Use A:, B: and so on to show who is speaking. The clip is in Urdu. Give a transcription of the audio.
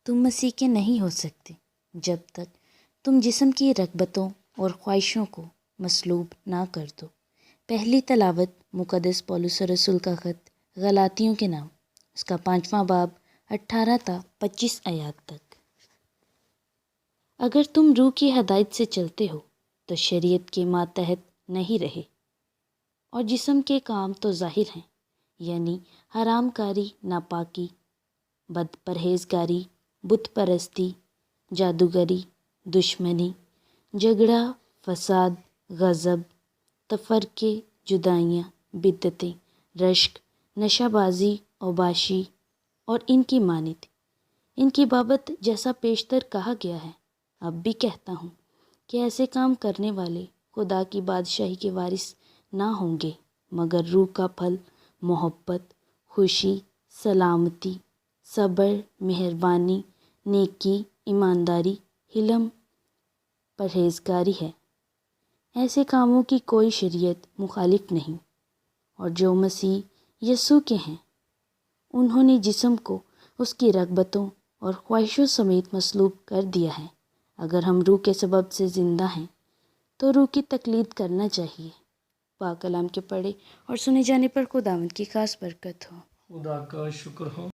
A: تم مسیح کے نہیں ہو سکتے جب تک تم جسم کی رغبتوں اور خواہشوں کو مصلوب نہ کر دو۔ پہلی تلاوت مقدس پولس رسول کا خط غلاطیوں کے نام، اس کا 5واں باب 18 تا 25 آیات تک۔ اگر تم روح کی ہدایت سے چلتے ہو تو شریعت کے ماتحت نہیں رہے، اور جسم کے کام تو ظاہر ہیں، یعنی حرام کاری، ناپاکی، بد پرہیزگاری، بت پرستی، جادوگری، دشمنی، جھگڑا، فساد، غضب، تفرقے، جدائیاں، بدعتیں، رشک، نشہ بازی، اوباشی اور ان کی مانند۔ ان کی بابت جیسا پیشتر کہا گیا ہے، اب بھی کہتا ہوں کہ ایسے کام کرنے والے خدا کی بادشاہی کے وارث نہ ہوں گے، مگر روح کا پھل محبت، خوشی، سلامتی، صبر، مہربانی، نیکی، ایمانداری، حلم، پرہیزگاری ہے۔ ایسے کاموں کی کوئی شریعت مخالف نہیں، اور جو مسیح یسوع کے ہیں انہوں نے جسم کو اس کی رغبتوں اور خواہشوں سمیت مصلوب کر دیا ہے۔ اگر ہم روح کے سبب سے زندہ ہیں تو روح کی تقلید کرنا چاہیے۔ پاک کلام کے پڑھے اور سنے جانے پر خداوند کی خاص برکت ہو۔
B: خدا کا شکر ہو۔